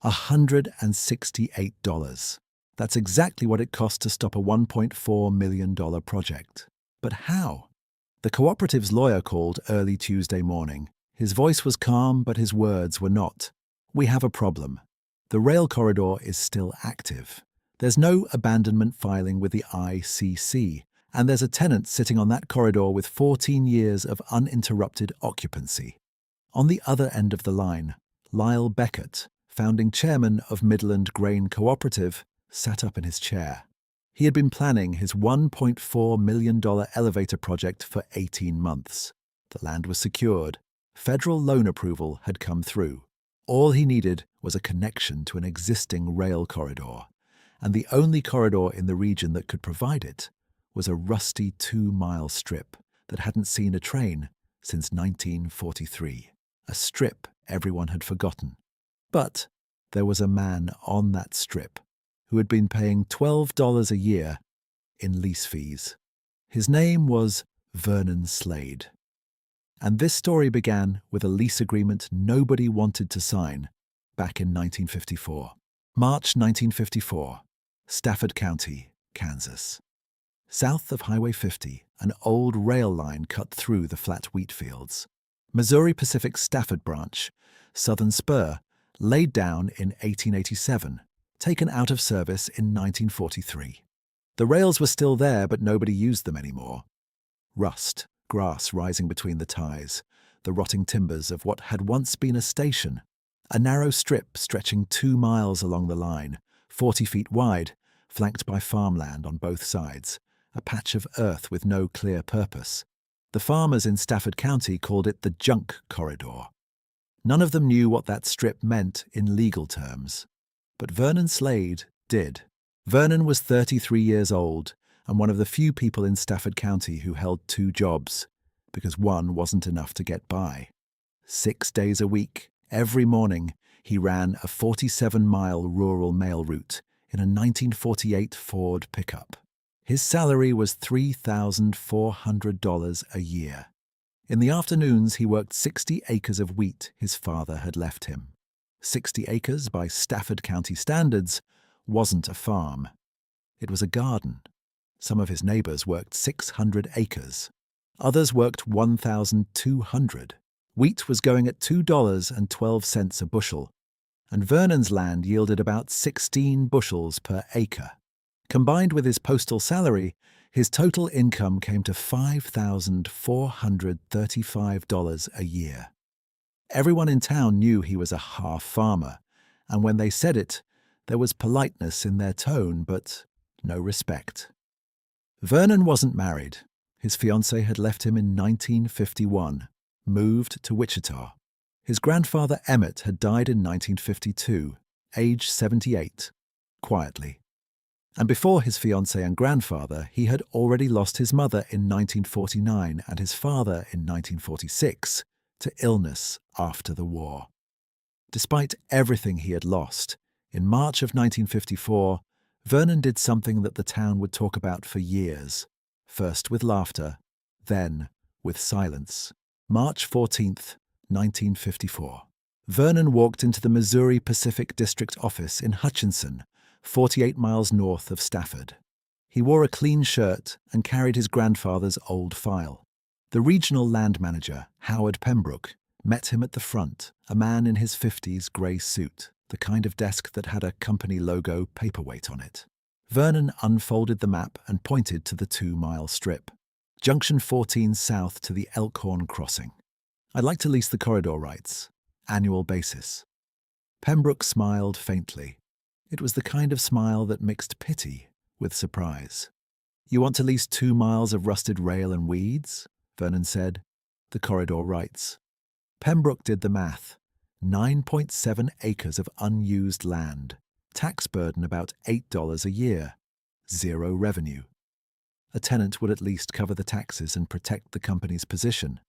$168. That's exactly what it cost to stop a $1.4 million project. But how? The cooperative's lawyer called early Tuesday morning. His voice was calm, but his words were not. "We have a problem. The rail corridor is still active. There's no abandonment filing with the ICC, and there's a tenant sitting on that corridor with 14 years of uninterrupted occupancy." On the other end of the line, Lyle Beckett, founding chairman of Midland Grain Cooperative, sat up in his chair. He had been planning his $1.4 million elevator project for 18 months. The land was secured. Federal loan approval had come through. All he needed was a connection to an existing rail corridor, and the only corridor in the region that could provide it was a rusty 2-mile strip that hadn't seen a train since 1943. A strip everyone had forgotten. But there was a man on that strip who had been paying $12 a year in lease fees. His name was Vernon Slade. And this story began with a lease agreement nobody wanted to sign back in 1954. March 1954, Stafford County, Kansas. South of Highway 50, an old rail line cut through the flat wheat fields. Missouri Pacific's Stafford branch, Southern Spur, laid down in 1887, taken out of service in 1943. The rails were still there, but nobody used them anymore. Rust, grass rising between the ties, the rotting timbers of what had once been a station, a narrow strip stretching 2 miles along the line, 40 feet wide, flanked by farmland on both sides, a patch of earth with no clear purpose. The farmers in Stafford County called it the junk corridor. None of them knew what that strip meant in legal terms. But Vernon Slade did. Vernon was 33 years old and one of the few people in Stafford County who held 2 jobs, because one wasn't enough to get by. 6 days a week, every morning, he ran a 47-mile rural mail route in a 1948 Ford pickup. His salary was $3,400 a year. In the afternoons, he worked 60 acres of wheat his father had left him. 60 acres, by Stafford County standards, wasn't a farm. It was a garden. Some of his neighbors worked 600 acres. Others worked 1,200. Wheat was going at $2.12 a bushel, and Vernon's land yielded about 16 bushels per acre. Combined with his postal salary, his total income came to $5,435 a year. Everyone in town knew he was a half farmer, and when they said it, there was politeness in their tone, but no respect. Vernon wasn't married. His fiancée had left him in 1951, moved to Wichita. His grandfather Emmett had died in 1952, age 78, quietly. And before his fiancée and grandfather, he had already lost his mother in 1949 and his father in 1946 to illness after the war. Despite everything he had lost, in March of 1954, Vernon did something that the town would talk about for years, first with laughter, then with silence. March 14th, 1954. Vernon walked into the Missouri Pacific District office in Hutchinson, 48 miles north of Stafford. He wore a clean shirt and carried his grandfather's old file. The regional land manager, Howard Pembroke, met him at the front, a man in his 50s grey suit, the kind of desk that had a company logo paperweight on it. Vernon unfolded the map and pointed to the 2-mile strip. Junction 14 south to the Elkhorn Crossing. "I'd like to lease the corridor rights. Annual basis." Pembroke smiled faintly. It was the kind of smile that mixed pity with surprise. "You want to lease 2 miles of rusted rail and weeds?" Vernon said. "The corridor rights." Pembroke did the math. 9.7 acres of unused land. Tax burden about $8 a year. 0 revenue. A tenant would at least cover the taxes and protect the company's position.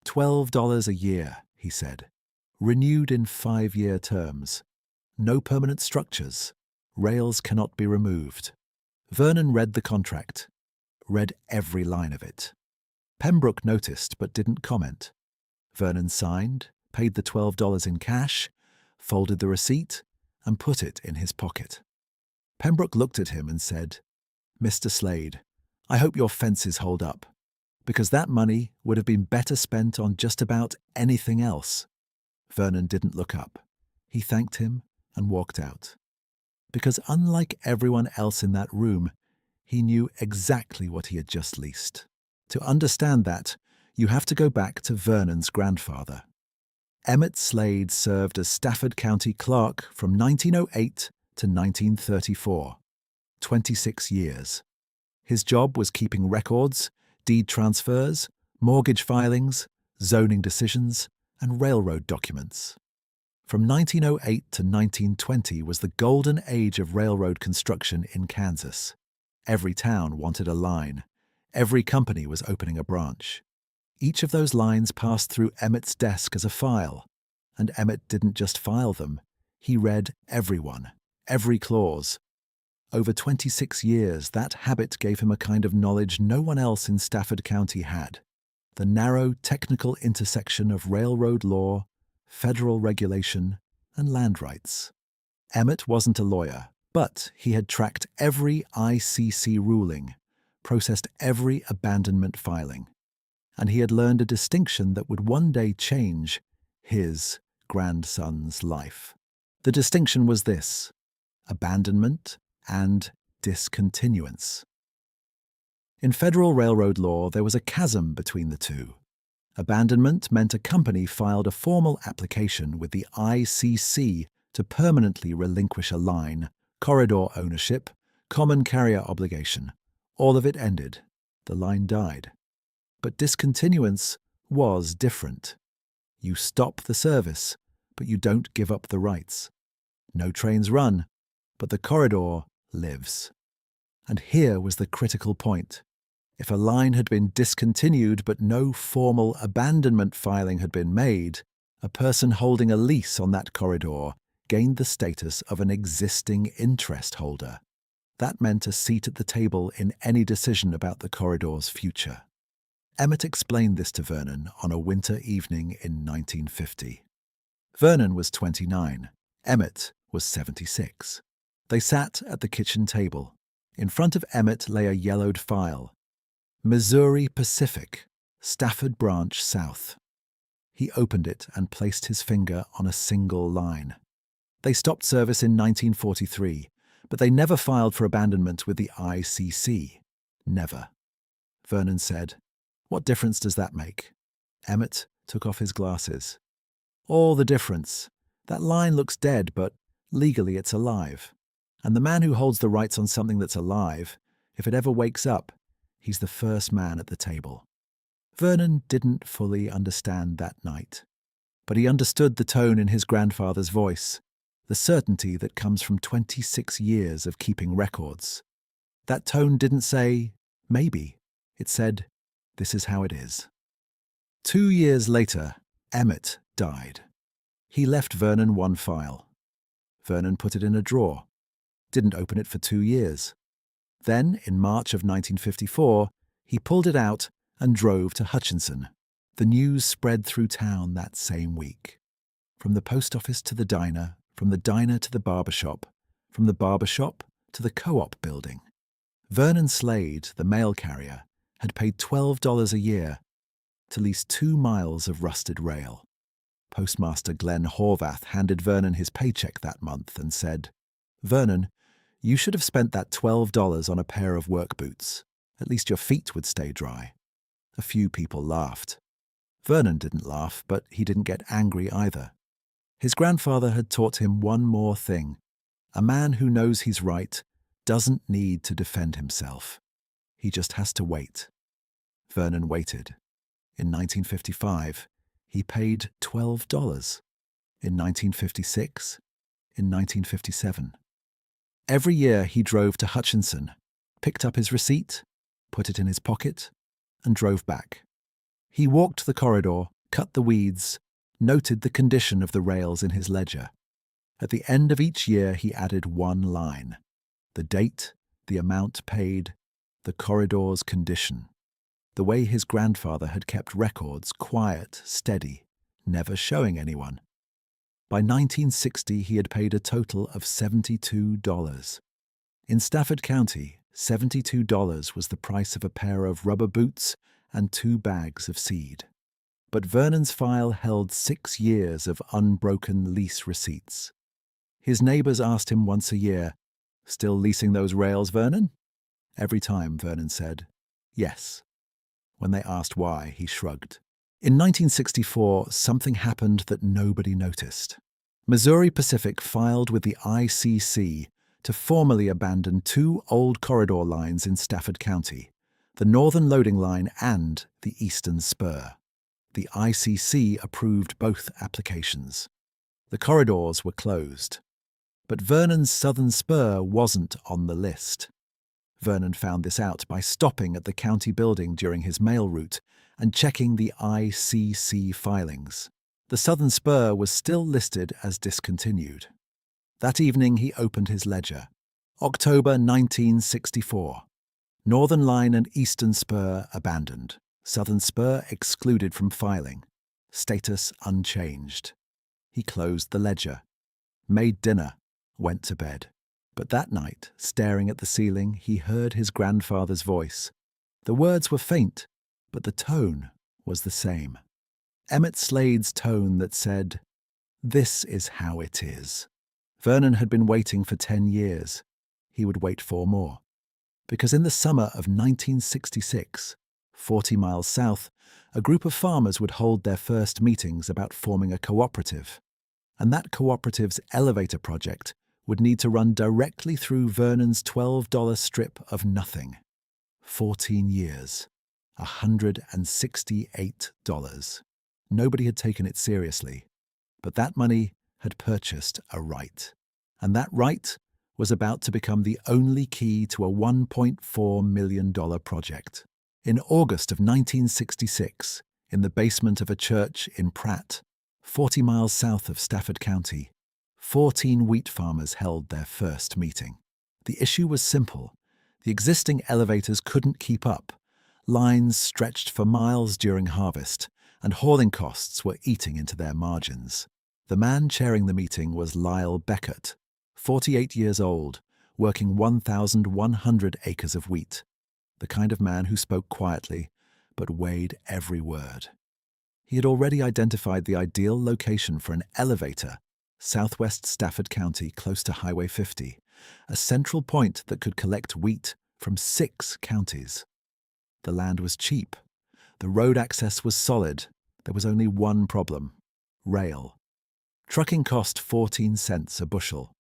$12 a year, he said. Renewed in 5-year terms. No permanent structures. Rails cannot be removed. Vernon read the contract. Read every line of it. Pembroke noticed but didn't comment. Vernon signed, paid the $12 in cash, folded the receipt, and put it in his pocket. Pembroke looked at him and said, "Mr. Slade, I hope your fences hold up, because that money would have been better spent on just about anything else." Vernon didn't look up. He thanked him and walked out. Because unlike everyone else in that room, he knew exactly what he had just leased. To understand that, you have to go back to Vernon's grandfather. Emmett Slade served as Stafford County clerk from 1908 to 1934, 26 years. His job was keeping records, deed transfers, mortgage filings, zoning decisions, and railroad documents. From 1908 to 1920 was the golden age of railroad construction in Kansas. Every town wanted a line. Every company was opening a branch. Each of those lines passed through Emmett's desk as a file, and Emmett didn't just file them. He read everyone, every clause. Over 26 years, that habit gave him a kind of knowledge no one else in Stafford County had. The narrow, technical intersection of railroad law, federal regulation, and land rights. Emmett wasn't a lawyer, but he had tracked every ICC ruling, processed every abandonment filing, and he had learned a distinction that would one day change his grandson's life. The distinction was this: abandonment and discontinuance. In federal railroad law, there was a chasm between the two. Abandonment meant a company filed a formal application with the ICC to permanently relinquish a line, corridor ownership, common carrier obligation. All of it ended. The line died. But discontinuance was different. You stop the service, but you don't give up the rights. No trains run, but the corridor lives. And here was the critical point. If a line had been discontinued but no formal abandonment filing had been made, a person holding a lease on that corridor gained the status of an existing interest holder. That meant a seat at the table in any decision about the corridor's future. Emmett explained this to Vernon on a winter evening in 1950. Vernon was 29. Emmett was 76. They sat at the kitchen table. In front of Emmett lay a yellowed file. Missouri Pacific, Stafford Branch South. He opened it and placed his finger on a single line. They stopped service in 1943, but they never filed for abandonment with the ICC. Never. Vernon said, "What difference does that make?" Emmett took off his glasses. "All the difference. That line looks dead, but legally it's alive. And the man who holds the rights on something that's alive, if it ever wakes up, he's the first man at the table." Vernon didn't fully understand that night, but he understood the tone in his grandfather's voice, the certainty that comes from 26 years of keeping records. That tone didn't say, maybe. It said, this is how it is. 2 years later, Emmett died. He left Vernon one file. Vernon put it in a drawer. Didn't open it for 2 years. Then, in March of 1954, he pulled it out and drove to Hutchinson. The news spread through town that same week. From the post office to the diner, from the diner to the barber shop, from the barber shop to the co-op building. Vernon Slade, the mail carrier, had paid $12 a year to lease 2 miles of rusted rail. Postmaster Glenn Horvath handed Vernon his paycheck that month and said, "Vernon, you should have spent that $12 on a pair of work boots. At least your feet would stay dry." A few people laughed. Vernon didn't laugh, but he didn't get angry either. His grandfather had taught him one more thing. A man who knows he's right doesn't need to defend himself. He just has to wait. Vernon waited. In 1955, he paid $12. In 1956, in 1957. Every year he drove to Hutchinson, picked up his receipt, put it in his pocket, and drove back. He walked the corridor, cut the weeds, noted the condition of the rails in his ledger. At the end of each year he added one line: the date, the amount paid, the corridor's condition. The way his grandfather had kept records, quiet, steady, never showing anyone. By 1960, he had paid a total of $72. In Stafford County, $72 was the price of a pair of rubber boots and 2 bags of seed. But Vernon's file held 6 years of unbroken lease receipts. His neighbors asked him once a year, "Still leasing those rails, Vernon?" Every time, Vernon said, "Yes." When they asked why, he shrugged. In 1964, something happened that nobody noticed. Missouri Pacific filed with the ICC to formally abandon 2 old corridor lines in Stafford County, the Northern Loading Line and the Eastern Spur. The ICC approved both applications. The corridors were closed. But Vernon's Southern Spur wasn't on the list. Vernon found this out by stopping at the county building during his mail route and checking the ICC filings. The Southern Spur was still listed as discontinued. That evening he opened his ledger. October 1964. Northern Line and Eastern Spur abandoned. Southern Spur excluded from filing. Status unchanged. He closed the ledger, made dinner, went to bed. But that night, staring at the ceiling, he heard his grandfather's voice. The words were faint, but the tone was the same. Emmett Slade's tone that said, "This is how it is." Vernon had been waiting for 10 years. He would wait 4 more. Because in the summer of 1966, 40 miles south, a group of farmers would hold their first meetings about forming a cooperative. And that cooperative's elevator project would need to run directly through Vernon's $12 strip of nothing. 14 years. $168. Nobody had taken it seriously. But that money had purchased a right. And that right was about to become the only key to a $1.4 million project. In August of 1966, in the basement of a church in Pratt, 40 miles south of Stafford County, 14 wheat farmers held their first meeting. The issue was simple. The existing elevators couldn't keep up. Lines stretched for miles during harvest, and hauling costs were eating into their margins. The man chairing the meeting was Lyle Beckett, 48 years old, working 1,100 acres of wheat. The kind of man who spoke quietly, but weighed every word. He had already identified the ideal location for an elevator, southwest Stafford County, close to Highway 50, a central point that could collect wheat from 6 counties. The land was cheap. The road access was solid. There was only one problem: rail. Trucking cost 14 cents a bushel.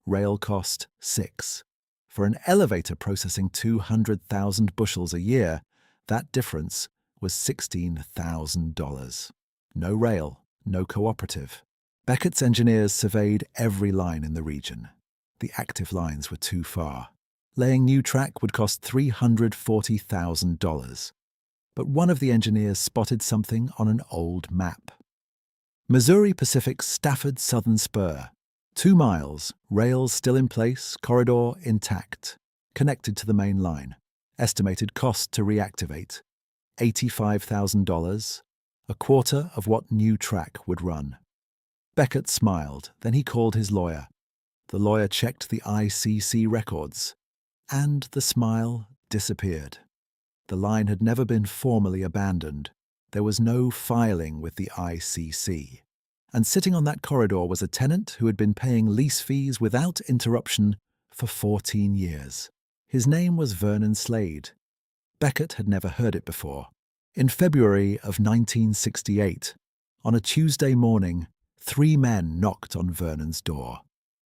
Rail cost 6. For an elevator processing 200,000 bushels a year, that difference was $16,000. No rail, no cooperative. Beckett's engineers surveyed every line in the region. The active lines were too far. Laying new track would cost $340,000. But one of the engineers spotted something on an old map. Missouri Pacific's Stafford Southern Spur. 2 miles, rails still in place, corridor intact, connected to the main line. Estimated cost to reactivate: $85,000, a quarter of what new track would run. Beckett smiled, then he called his lawyer. The lawyer checked the ICC records, and the smile disappeared. The line had never been formally abandoned. There was no filing with the ICC. And sitting on that corridor was a tenant who had been paying lease fees without interruption for 14 years. His name was Vernon Slade. Beckett had never heard it before. In February of 1968, on a Tuesday morning, 3 men knocked on Vernon's door.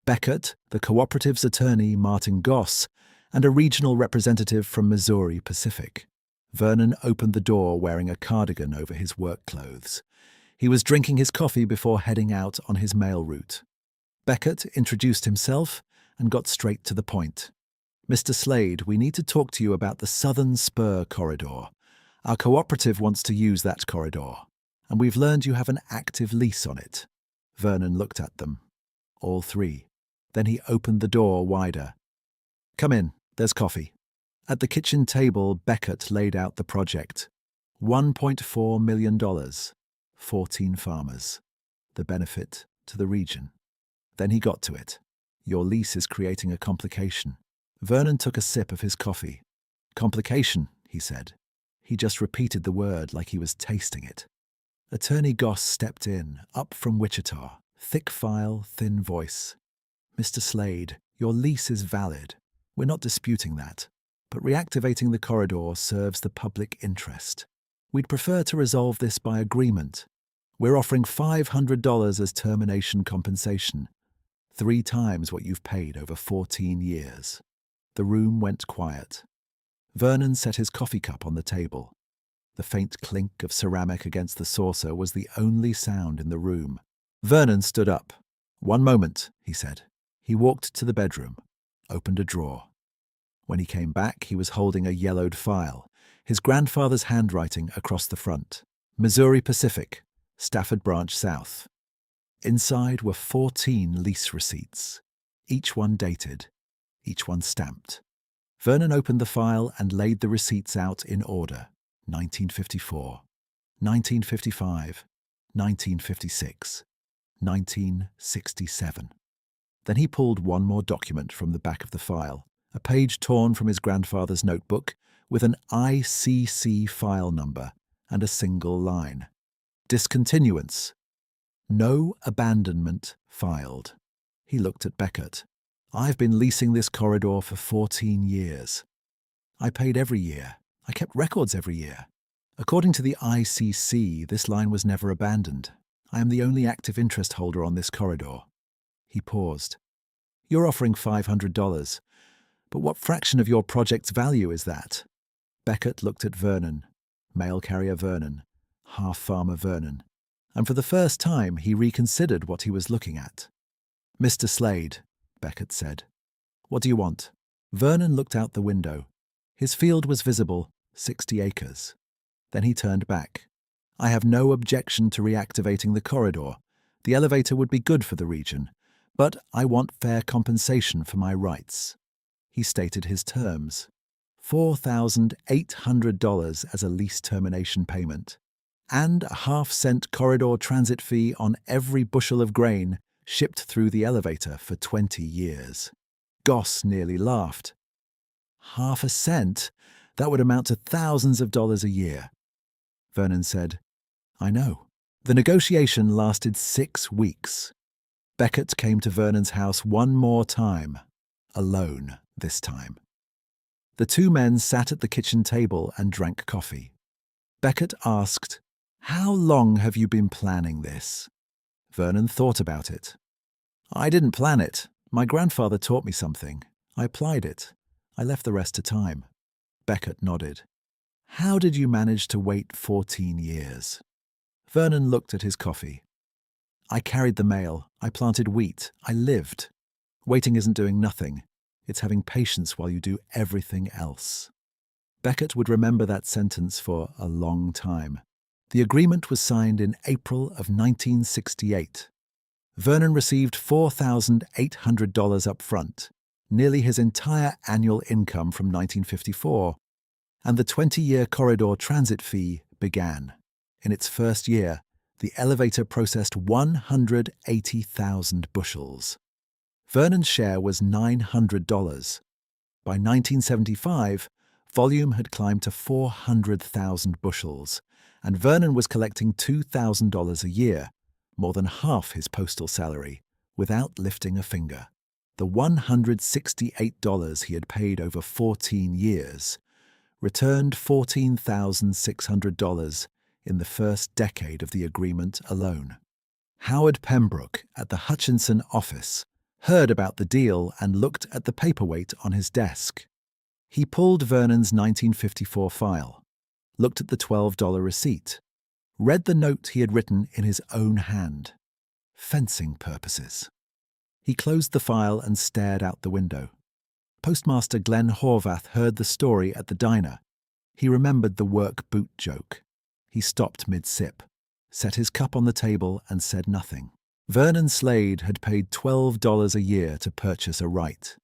Beckett, the cooperative's attorney Martin Goss, and a regional representative from Missouri Pacific. Vernon opened the door wearing a cardigan over his work clothes. He was drinking his coffee before heading out on his mail route. Beckett introduced himself and got straight to the point. "Mr. Slade, we need to talk to you about the Southern Spur corridor. Our cooperative wants to use that corridor, and we've learned you have an active lease on it." Vernon looked at them, all 3. Then he opened the door wider. "Come in, there's coffee." At the kitchen table, Beckett laid out the project. $1.4 million, 14 farmers. The benefit to the region. Then he got to it. Your lease is creating a complication. Vernon took a sip of his coffee. Complication, he said. He just repeated the word like he was tasting it. Attorney Goss stepped in, up from Wichita, thick file, thin voice. Mr. Slade, your lease is valid. We're not disputing that. But reactivating the corridor serves the public interest. We'd prefer to resolve this by agreement. We're offering $500 as termination compensation, 3 times what you've paid over 14 years. The room went quiet. Vernon set his coffee cup on the table. The faint clink of ceramic against the saucer was the only sound in the room. Vernon stood up. "One moment," he said. He walked to the bedroom, opened a drawer. When he came back, he was holding a yellowed file, his grandfather's handwriting across the front. Missouri Pacific, Stafford Branch South. Inside were 14 lease receipts, each one dated, each one stamped. Vernon opened the file and laid the receipts out in order. 1954, 1955, 1956, 1967. Then he pulled one more document from the back of the file, a page torn from his grandfather's notebook with an ICC file number and a single line. Discontinuance. No abandonment filed. He looked at Beckett. "I've been leasing this corridor for 14 years. I paid every year. I kept records every year. According to the ICC, this line was never abandoned. I am the only active interest holder on this corridor." He paused. "You're offering $500, but what fraction of your project's value is that?" Beckett looked at Vernon, mail carrier Vernon, half farmer Vernon, and for the first time he reconsidered what he was looking at. "Mr. Slade," Beckett said, "what do you want?" Vernon looked out the window. His field was visible, 60 acres. Then he turned back. "I have no objection to reactivating the corridor. The elevator would be good for the region, but I want fair compensation for my rights." He stated his terms. $4,800 as a lease termination payment, and a half-cent corridor transit fee on every bushel of grain shipped through the elevator for 20 years. Goss nearly laughed. "Half a cent? That would amount to thousands of dollars a year." Vernon said, "I know." The negotiation lasted 6 weeks. Beckett came to Vernon's house one more time, alone this time. The 2 men sat at the kitchen table and drank coffee. Beckett asked, "How long have you been planning this?" Vernon thought about it. "I didn't plan it. My grandfather taught me something. I applied it. I left the rest to time." Beckett nodded. "How did you manage to wait 14 years? Vernon looked at his coffee. "I carried the mail. I planted wheat. I lived. Waiting isn't doing nothing. It's having patience while you do everything else." Beckett would remember that sentence for a long time. The agreement was signed in April of 1968. Vernon received $4,800 up front, nearly his entire annual income from 1954, and the 20-year corridor transit fee began. In its first year, the elevator processed 180,000 bushels. Vernon's share was $900. By 1975, volume had climbed to 400,000 bushels, and Vernon was collecting $2,000 a year, more than half his postal salary, without lifting a finger. The $168 he had paid over 14 years returned $14,600 in the first decade of the agreement alone. Howard Pembroke at the Hutchinson office heard about the deal and looked at the paperweight on his desk. He pulled Vernon's 1954 file, looked at the $12 receipt, read the note he had written in his own hand. Fencing purposes. He closed the file and stared out the window. Postmaster Glenn Horvath heard the story at the diner. He remembered the work boot joke. He stopped mid-sip, set his cup on the table and said nothing. Vernon Slade had paid $12 a year to purchase a right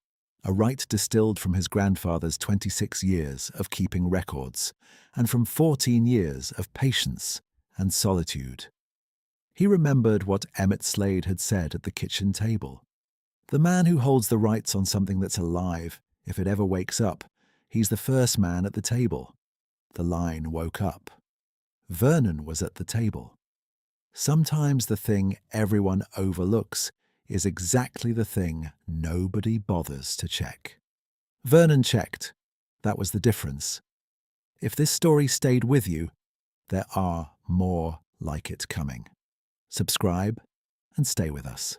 distilled from his grandfather's 26 years of keeping records and from 14 years of patience and solitude. He remembered what Emmett Slade had said at the kitchen table. The man who holds the rights on something that's alive, if it ever wakes up, he's the first man at the table. The line woke up. Vernon was at the table. Sometimes the thing everyone overlooks is exactly the thing nobody bothers to check. Vernon checked. That was the difference. If this story stayed with you, there are more like it coming. Subscribe and stay with us.